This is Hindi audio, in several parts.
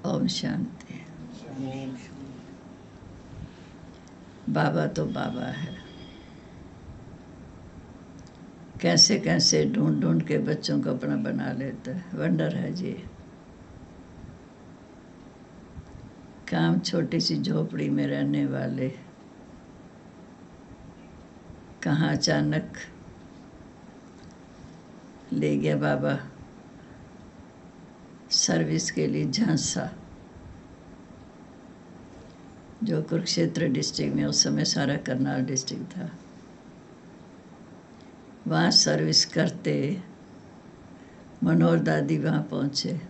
ओम शांति। बाबा तो बाबा है। कैसे कैसे ढूंढ ढूंढ के बच्चों को अपना बना लेता है। वंडर है जी। काम छोटी सी झोपड़ी में रहने वाले कहाँ अचानक ले गया बाबा सर्विस के लिए झांसा, जो कुरुक्षेत्र डिस्ट्रिक्ट में उस समय सारा करनाल डिस्ट्रिक्ट था। वहाँ सर्विस करते मनोहर दादी वहाँ पहुँचे।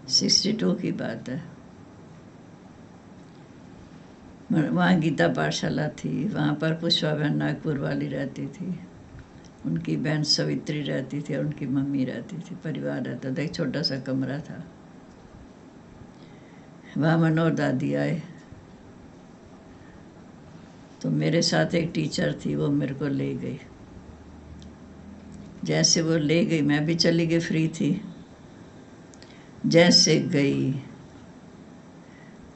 62 की बात है। वहाँ गीता पाठशाला थी। वहाँ पर पुष्पा बहन नागपुर वाली रहती थी, उनकी बहन सवित्री रहती थी और उनकी मम्मी रहती थी। परिवार रहता था, एक छोटा सा कमरा था। वहाँ मनोहर दादी आए तो मेरे साथ एक टीचर थी, वो मेरे को ले गई। जैसे वो ले गई मैं भी चली गई, फ्री थी। जैसे गई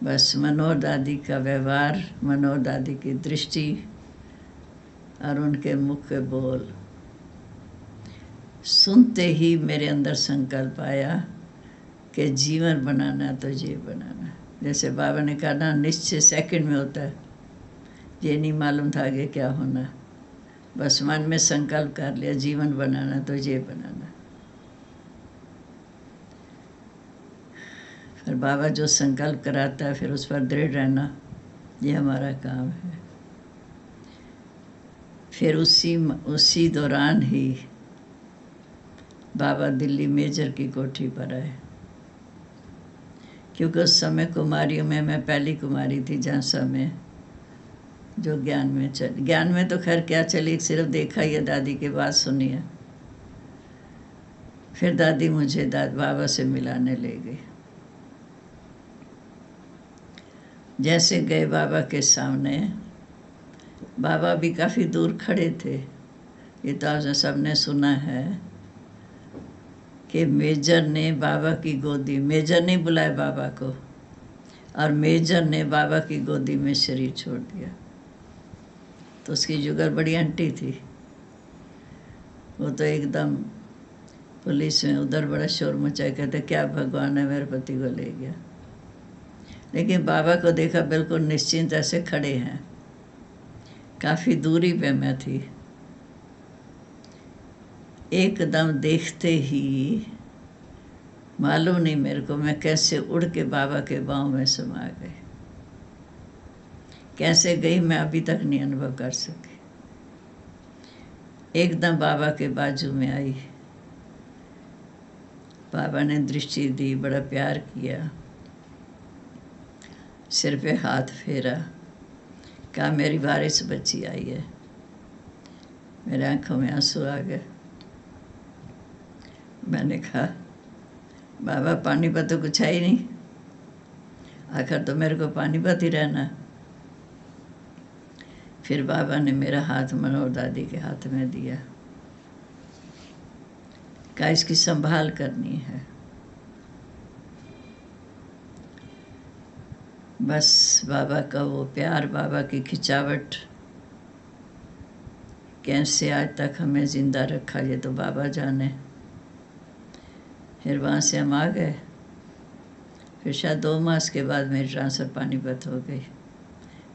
बस मनोहर दादी का व्यवहार, मनोहर दादी की दृष्टि और उनके मुख के बोल सुनते ही मेरे अंदर संकल्प आया कि जीवन बनाना तो ये बनाना। जैसे बाबा ने कहा ना, निश्चय सेकंड में होता है। ये नहीं मालूम था आगे क्या होना, बस मन में संकल्प कर लिया जीवन बनाना तो ये बनाना। फिर बाबा जो संकल्प कराता है फिर उस पर दृढ़ रहना, ये हमारा काम है। फिर उसी दौरान ही बाबा दिल्ली मेजर की कोठी पर आए, क्योंकि उस समय कुमारियों में मैं पहली कुमारी थी झांसा में, जो ज्ञान में तो खैर क्या चली, सिर्फ देखा ही है, दादी की बात सुनी है। फिर दादी मुझे बाबा से मिलाने ले गई। जैसे गए बाबा के सामने, बाबा भी काफ़ी दूर खड़े थे। ये तो आपने सबने सुना है कि मेजर ने बाबा की गोदी, मेजर ने बुलाया बाबा को और मेजर ने बाबा की गोदी में शरीर छोड़ दिया। तो उसकी जुगर बड़ी आंटी थी, वो तो एकदम पुलिस में उधर बड़ा शोर मचाया, कहते क्या भगवान है मेरे पति को ले गया। लेकिन बाबा को देखा बिल्कुल निश्चिंत ऐसे खड़े हैं। काफ़ी दूरी पे मैं थी। एकदम देखते ही मालूम नहीं मेरे को मैं कैसे उड़ के बाबा के बाहों में समा गई। कैसे गई मैं अभी तक नहीं अनुभव कर सकी। एकदम बाबा के बाजू में आई, बाबा ने दृष्टि दी, बड़ा प्यार किया, सिर पे हाथ फेरा, कहा मेरी वारिस बच्ची आई है। मेरे आंखों में आंसू आ गए। मैंने कहा बाबा पानीपत तो कुछ है ही नहीं, आखिर तो मेरे को पानीपत ही रहना। फिर बाबा ने मेरा हाथ मनोहर दादी के हाथ में दिया, कहा इसकी संभाल करनी है। बस बाबा का वो प्यार, बाबा की खिंचावट, कैसे आज तक हमें जिंदा रखा ये तो बाबा जाने। फिर वहाँ से हम आ गए। फिर शायद 2 मास के बाद मेरी ट्रांसफ़र पानीपत हो गई,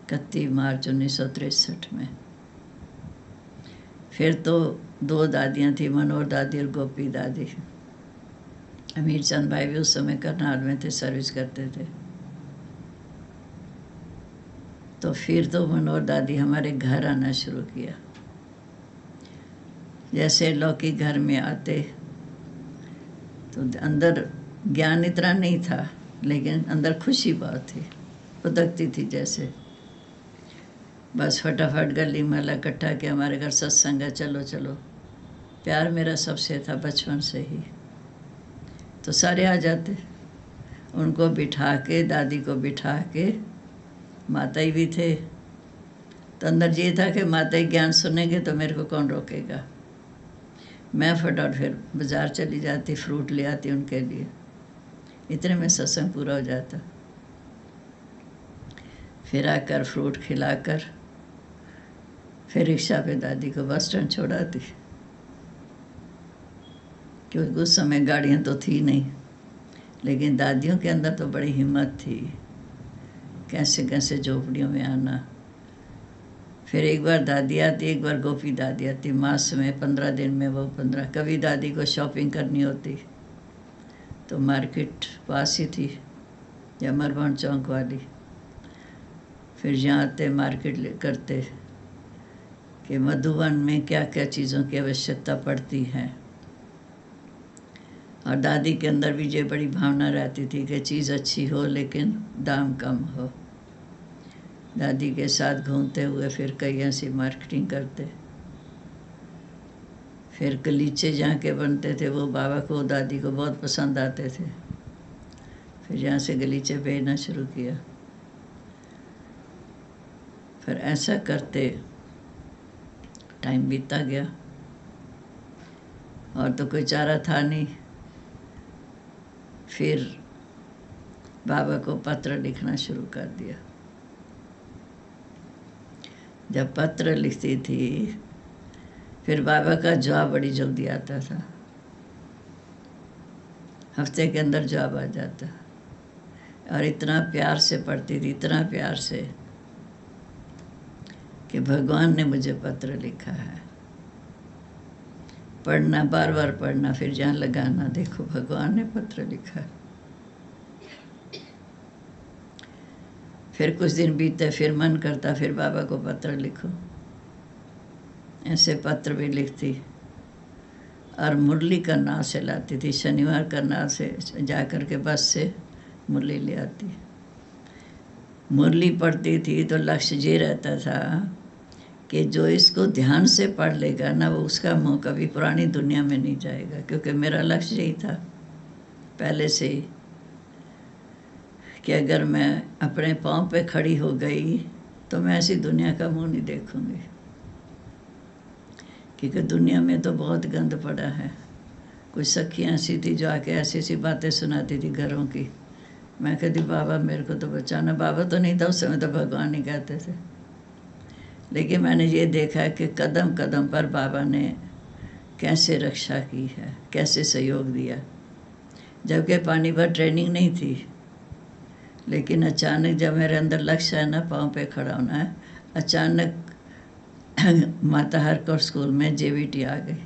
31 मार्च 1963 में। फिर तो 2 दादियाँ थी, मनोहर दादी और गोपी दादी। अमीर चंद भाई भी उस समय करनाल में थे, सर्विस करते थे। तो फिर तो मनोहर दादी हमारे घर आना शुरू किया। जैसे लौकी घर में आते तो अंदर ज्ञान इतना नहीं था, लेकिन अंदर खुशी बहुत थी, उदकती थी जैसे। बस फटाफट गली महला इकट्ठा किया, हमारे घर सत्संग है, चलो चलो। प्यार मेरा सबसे था बचपन से ही, तो सारे आ जाते। उनको बिठा के, दादी को बिठा के, माता ही भी थे, तो अंदर ये था कि माता ही ज्ञान सुनेंगे तो मेरे को कौन रोकेगा। मैं फटाफट फिर बाज़ार चली जाती, फ्रूट ले आती उनके लिए। इतने में सत्संग पूरा हो जाता। फिर आकर फ्रूट खिलाकर फिर रिक्शा पे दादी को बस स्टैंड छोड़ाती, क्योंकि उस समय गाड़ियाँ तो थी नहीं। लेकिन दादियों के अंदर तो बड़ी हिम्मत थी, कैसे कैसे झोपड़ियों में आना। फिर एक बार दादी आती, एक बार गोपी दादी आती, मास में 15 दिन में वो 15। कभी दादी को शॉपिंग करनी होती तो मार्केट पास ही थी, या मरवान चौक वाली। फिर यहाँ आते मार्केट करते कि मधुबन में क्या क्या चीज़ों की आवश्यकता पड़ती है। और दादी के अंदर भी ये बड़ी भावना रहती थी कि चीज़ अच्छी हो लेकिन दाम कम हो। दादी के साथ घूमते हुए फिर कई ऐसी मार्केटिंग करते। फिर गलीचे जहाँ के बनते थे वो बाबा को दादी को बहुत पसंद आते थे। फिर यहाँ से गलीचे भेजना शुरू किया। फिर ऐसा करते टाइम बीतता गया और तो कोई चारा था नहीं। फिर बाबा को पत्र लिखना शुरू कर दिया। जब पत्र लिखती थी फिर बाबा का जवाब बड़ी जल्दी आता था, हफ्ते के अंदर जवाब आ जाता। और इतना प्यार से पढ़ती थी, इतना प्यार से कि भगवान ने मुझे पत्र लिखा है। पढ़ना, बार बार पढ़ना, फिर जहाँ लगाना, देखो भगवान ने पत्र लिखा है। फिर कुछ दिन बीते, फिर मन करता फिर बाबा को पत्र लिखो। ऐसे पत्र भी लिखती और मुरली करनाल से लाती थी। शनिवार करनाल से जा कर के बस से मुरली ले आती। मुरली पढ़ती थी तो लक्ष्य ये रहता था कि जो इसको ध्यान से पढ़ लेगा ना, वो उसका मुँह कभी पुरानी दुनिया में नहीं जाएगा। क्योंकि मेरा लक्ष्य यही था पहले से ही कि अगर मैं अपने पाँव पे खड़ी हो गई तो मैं ऐसी दुनिया का मुँह नहीं देखूंगी। क्योंकि दुनिया में तो बहुत गंद पड़ा है। कुछ सखियाँ ऐसी थी जो आके ऐसी ऐसी बातें सुनाती थी घरों की। मैं कहती बाबा मेरे को तो बचाना। बाबा तो नहीं था उस समय, तो भगवान ही कहते थे। लेकिन मैंने ये देखा कि कदम कदम पर बाबा ने कैसे रक्षा की है, कैसे सहयोग दिया। जबकि पानी पर ट्रेनिंग नहीं थी, लेकिन अचानक जब मेरे अंदर लक्ष्य है ना, पाँव पे खड़ा होना है, अचानक माता हरकौर स्कूल में JVT आ गई।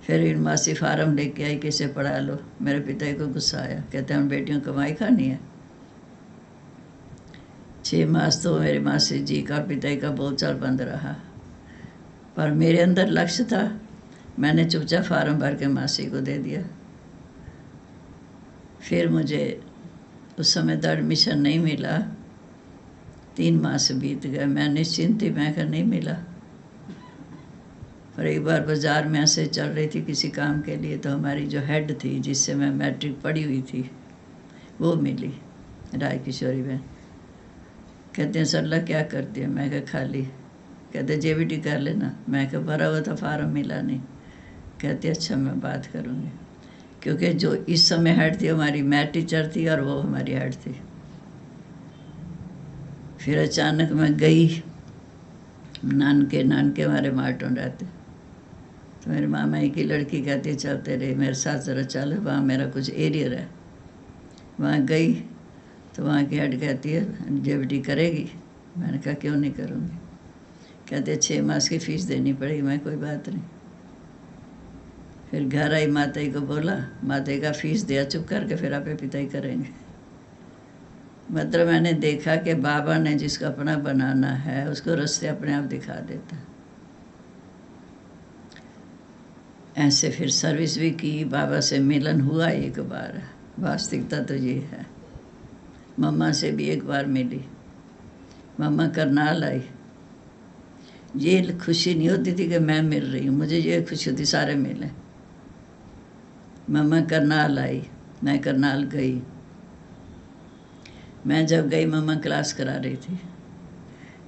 फिर मासी फार्म लेके आई कि इसे पढ़ा लो। मेरे पिता को गुस्सा आया, कहते हैं हम बेटियों कमाई खानी है। 6 मास तो मेरे मासी जी का और पिता का बोलचाल बंद रहा, पर मेरे अंदर लक्ष्य था। मैंने चुपचाप फार्म भर के मासी को दे दिया। फिर मुझे उस समय तो एडमिशन नहीं मिला। 3 मास बीत गए, मैं निश्चिंत थी, मैं नहीं मिला। और एक बार बाज़ार में ऐसे चल रही थी किसी काम के लिए, तो हमारी जो हेड थी जिससे मैं मैट्रिक पढ़ी हुई थी वो मिली, राय किशोरी बहन। कहते हैं सरला क्या करती है? मैं कहा खाली। कहते JVT कर लेना। मैं कहा भरा हुआ था फार्म, मिला नहीं। कहते अच्छा मैं बात करूँगी। क्योंकि जो इस समय हेड थी हमारी मैथ टीचर थी और वो हमारी हेड थी। फिर अचानक मैं गई, नानके हमारे मार्टन रहते, तो मेरे मामा की लड़की कहती है चलते रहे मेरे साथ ज़रा चल, वहाँ मेरा कुछ एरियर है। वहाँ गई तो वहाँ की हेड कहती है JVT करेगी? मैंने कहा क्यों नहीं करूँगी। कहते 6 मास की फ़ीस देनी पड़ेगी। मैं कोई बात नहीं। फिर घर आई, माता जी को बोला, माता जी का फ़ीस दिया चुप करके, फिर आपे पिता ही करेंगे। मतलब मैंने देखा कि बाबा ने जिसको अपना बनाना है उसको रास्ते अपने आप दिखा देता। ऐसे फिर सर्विस भी की, बाबा से मिलन हुआ एक बार। वास्तविकता तो ये है। मम्मा से भी एक बार मिली। मम्मा करनाल आई। ये खुशी नहीं होती थी कि मैं मिल रही हूँ, मुझे ये खुशी होती सारे मिले। मम्मा करनाल आई, मैं करनाल गई। मैं जब गई मम्मा क्लास करा रही थी।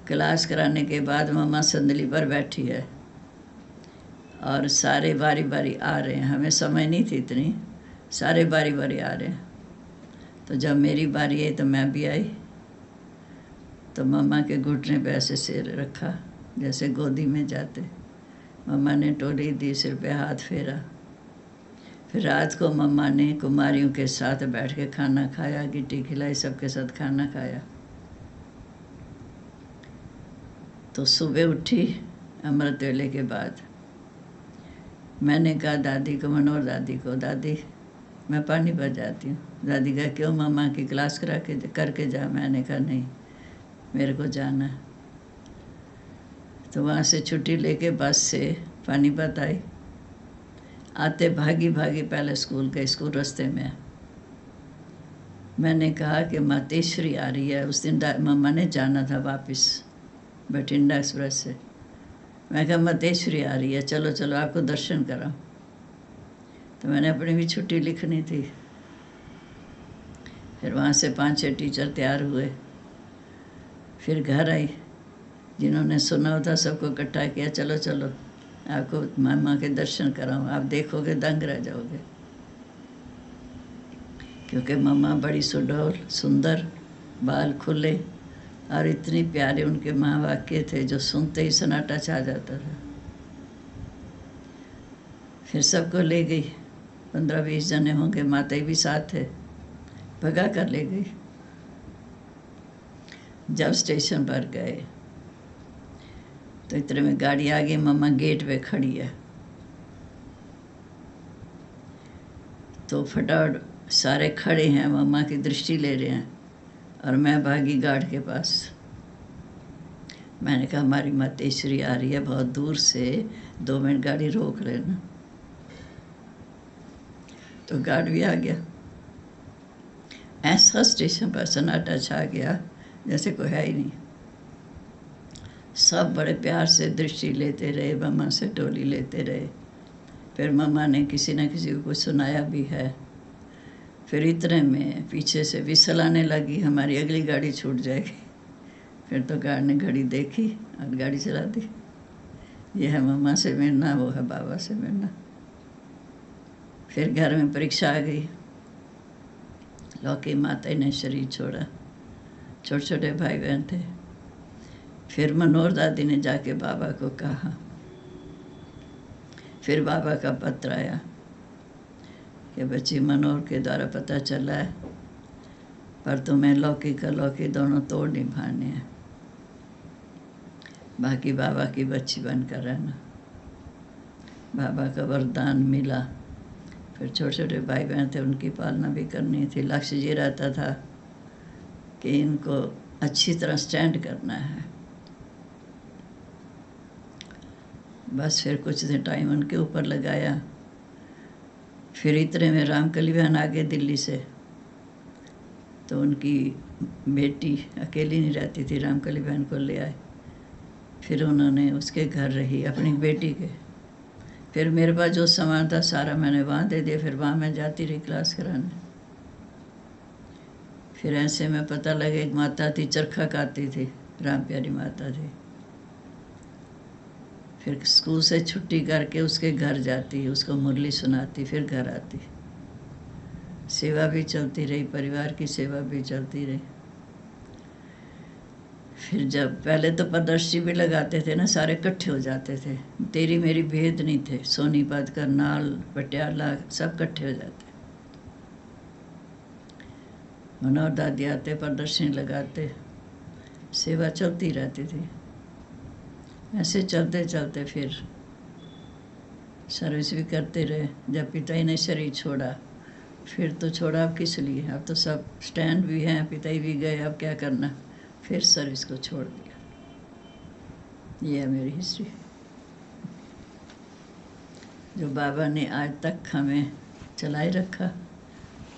क्लास कराने के बाद मम्मा संदली पर बैठी है और सारे बारी बारी आ रहे हैं, हमें समय नहीं थी इतनी, सारे बारी बारी आ रहे हैं। तो जब मेरी बारी आई तो मैं भी आई, तो मम्मा के घुटने पे ऐसे सिर रखा जैसे गोदी में जाते। मम्मा ने टोली दी, सिर पे हाथ फेरा। फिर रात को मम्मा ने कुमारियों के साथ बैठ के खाना खाया, गिट्टी खिलाई, सबके साथ खाना खाया। तो सुबह उठी अमृत वेले के बाद, मैंने कहा दादी को, मनोहर दादी को, दादी मैं पानीपत जाती हूँ। दादी कहा क्यों, मम्मा की क्लास करके जा। मैंने कहा नहीं, मेरे को जाना है। तो वहाँ से छुट्टी लेके बस से पानीपत आई। आते भागी भागी पहले स्कूल गए, स्कूल रास्ते में। मैंने कहा कि मातेश्वरी आ रही है। उस दिन मम्मा ने जाना था वापस बठिंडा एक्सप्रेस से। मैं कहा मातेश्वरी आ रही है, चलो चलो आपको दर्शन कराऊं। तो मैंने अपनी भी छुट्टी लिखनी थी। फिर वहाँ से 5-6 टीचर तैयार हुए। फिर घर आई, जिन्होंने सुना होता सबको इकट्ठा किया, चलो चलो आपको मामा के दर्शन कराऊं, आप देखोगे दंग रह जाओगे। क्योंकि मम्मा बड़ी सुडौल, सुंदर, बाल खुले और इतनी प्यारे उनके महावाक्य थे जो सुनते ही सन्नाटा छा जाता था। फिर सबको ले गई, 15-20 जने होंगे, माता भी साथ थे, भगा कर ले गई। जब स्टेशन पर गए तो इतने में गाड़ी आ गई, मम्मा गेट पे खड़ी है। तो फटाफट सारे खड़े हैं, मम्मा की दृष्टि ले रहे हैं, और मैं भागी गार्ड के पास। मैंने कहा हमारी मातेश्वरी आ रही है बहुत दूर से, 2 मिनट गाड़ी रोक लेना। तो गार्ड भी आ गया। ऐसा स्टेशन पर सन्नाटा छा गया जैसे कोई है ही नहीं। सब बड़े प्यार से दृष्टि लेते रहे, मम्मा से टोली लेते रहे। फिर मम्मा ने किसी न किसी को कुछ सुनाया भी है। फिर इतने में पीछे से विसल आने लगी, हमारी अगली गाड़ी छूट जाएगी। फिर तो गार्ड ने घड़ी देखी और गाड़ी चला दी। ये है मम्मा से मिलना, वो है बाबा से मिलना। फिर घर में परीक्षा आ गई। लौकी माता ने शरीर छोड़ा, छोटे छोटे भाई बहन थे। फिर मनोहर दादी ने जाके बाबा को कहा। फिर बाबा का पत्र आया कि बच्ची मनोहर के द्वारा पता चला है, पर तुम्हें लौकी का लौकी दोनों तोड़ निभाने हैं, बाकी बाबा की बच्ची बनकर रहना। बाबा का वरदान मिला। फिर छोटे छोटे भाई बहन थे, उनकी पालना भी करनी थी। लक्ष्य ये रहता था कि इनको अच्छी तरह स्टैंड करना है। बस फिर कुछ दिन टाइम उनके ऊपर लगाया। फिर इतने में रामकली बहन आ गए दिल्ली से। तो उनकी बेटी अकेली नहीं रहती थी, रामकली बहन को ले आए। फिर उन्होंने उसके घर रही, अपनी बेटी के। फिर मेरे पास जो सामान था सारा मैंने वहाँ दे दिया। फिर वहाँ मैं जाती रही क्लास कराने। फिर ऐसे में पता लगे एक माता थी, चरखा काटती थी, राम प्यारी माता थी। फिर स्कूल से छुट्टी करके उसके घर जाती, उसको मुरली सुनाती, फिर घर आती। सेवा भी चलती रही, परिवार की सेवा भी चलती रही। फिर जब पहले तो प्रदर्शनी भी लगाते थे ना, सारे इकट्ठे हो जाते थे, तेरी मेरी भेद नहीं थे। सोनीपत, करनाल, पटियाला सब इकट्ठे हो जाते। मनोहर दादी आते, प्रदर्शनी लगाते, सेवा चलती रहती थी। ऐसे चलते चलते फिर सर्विस भी करते रहे। जब पिताजी ने शरीर छोड़ा, फिर तो छोड़ा अब किस लिए, अब तो सब स्टैंड भी हैं, पिताजी भी गए, अब क्या करना। फिर सर्विस को छोड़ दिया। ये है मेरी हिस्ट्री, जो बाबा ने आज तक हमें चलाए रखा।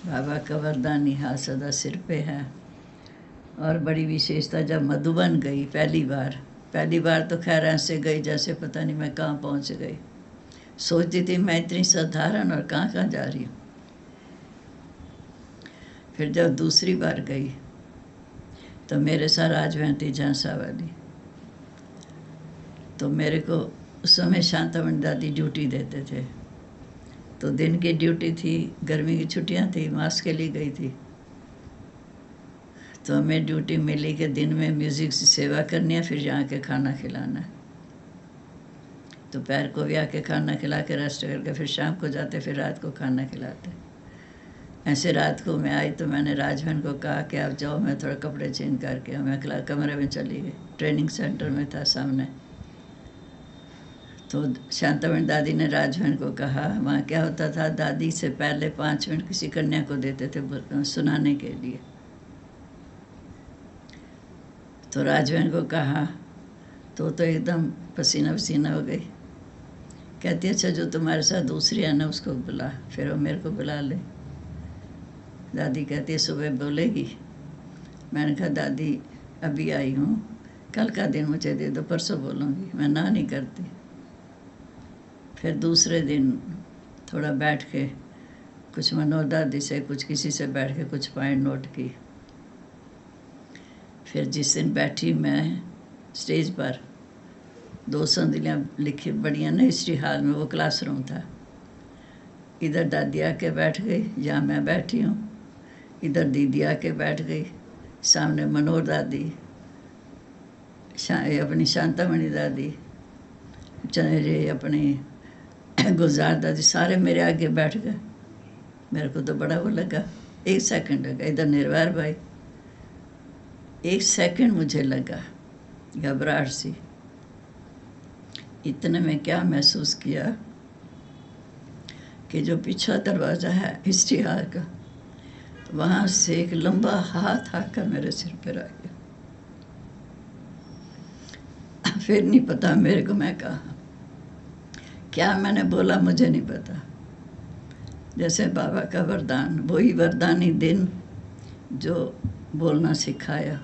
बाबा का वरदान यहाँ सदा सिर पे है। और बड़ी विशेषता, जब मधुबन गई पहली बार तो खैर ऐसे गई जैसे पता नहीं मैं कहाँ पहुँच गई। सोचती थी मैं इतनी साधारण और कहाँ कहाँ जा रही हूँ। फिर जब दूसरी बार गई तो मेरे साथ राजबहन थी झांसा वाली। तो मेरे को उस समय शांतामणि दादी ड्यूटी देते थे, तो दिन की ड्यूटी थी, गर्मी की छुट्टियां थी, मास के लिए गई थी। तो हमें ड्यूटी मिली कि दिन में म्यूज़िक से सेवा करनी है, फिर यहाँ के खाना खिलाना है। दोपहर को भी आके खाना खिला के रेस्ट करके फिर शाम को जाते, फिर रात को खाना खिलाते। ऐसे रात को मैं आई तो मैंने राजबहन को कहा कि आप जाओ, मैं थोड़ा कपड़े चेंज करके मैं अगला कमरे में चली गई। ट्रेनिंग सेंटर में था सामने। तो शांतामणि दादी ने राजबहन को कहा, वहाँ क्या होता था, दादी से पहले 5 मिनट किसी कन्या को देते थे सुनाने के लिए। तो राजबहन को कहा तो एकदम पसीना पसीना हो गई। कहती अच्छा जो तुम्हारे साथ दूसरी है ना उसको बुला, फिर वो मेरे को बुला ले। दादी कहती है सुबह बोलेगी। मैंने कहा दादी अभी आई हूँ, कल का दिन मुझे दे दो, परसों बोलूँगी, मैं ना नहीं करती। फिर दूसरे दिन थोड़ा बैठ के कुछ मनोहर दादी से कुछ किसी से बैठ के कुछ पॉइंट नोट की। फिर जिस दिन बैठी मैं स्टेज पर, 2 संदलियाँ लिखी बढ़िया ना हिस्ट्री हॉल में, वो क्लासरूम था। इधर दादी आके बैठ गई जहाँ मैं बैठी हूँ, इधर दीदी आके बैठ गई, सामने मनोहर दादी, अपनी शांतामणि दादी, अपनी गुलजार दादी, सारे मेरे आगे बैठ गए। मेरे को तो बड़ा वो लगा, 1 सेकंड लगा। इधर निर्वार भाई, 1 सेकंड मुझे लगा घबराहट सी। इतने में क्या महसूस किया कि जो पीछा दरवाज़ा है हिस्ट्री हॉल का, वहाँ से एक लंबा हाथ आकर मेरे सिर पर आ गया। फिर नहीं पता मेरे को मैं कहा क्या मैंने बोला, मुझे नहीं पता। जैसे बाबा का वरदान, वही वरदानी दिन जो बोलना सिखाया।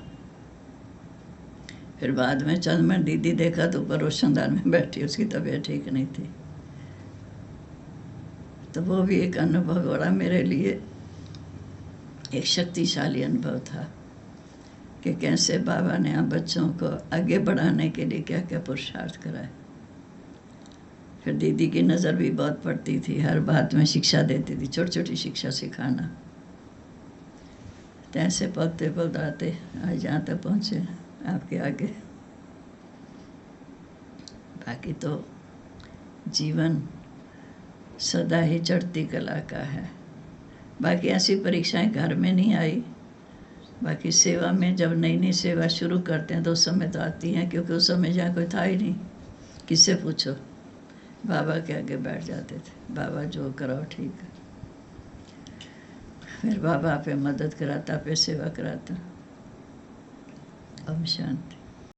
फिर बाद में चंद मैं दीदी देखा तो ऊपर रोशनदान में बैठी, उसकी तबीयत ठीक नहीं थी। तो वो भी एक अनुभव बड़ा मेरे लिए एक शक्तिशाली अनुभव था कि कैसे बाबा ने हम बच्चों को आगे बढ़ाने के लिए क्या क्या पुरुषार्थ कराए। फिर दीदी की नज़र भी बहुत पड़ती थी, हर बात में शिक्षा देती थी, छोटी छोटी शिक्षा सिखाना। तो ऐसे पलते पलताते आज यहाँ तक पहुँचे आपके आगे। बाकी तो जीवन सदा ही चढ़ती कला का है। बाकी ऐसी परीक्षाएं घर में नहीं आई। बाकी सेवा में जब नई नई सेवा शुरू करते हैं तो उस समय तो आती हैं, क्योंकि उस समय जहाँ कोई था ही नहीं, किससे पूछो। बाबा के आगे बैठ जाते थे, बाबा जो कराओ ठीक है। फिर बाबा पे मदद कराता, पे सेवा कराता। ओम शांति।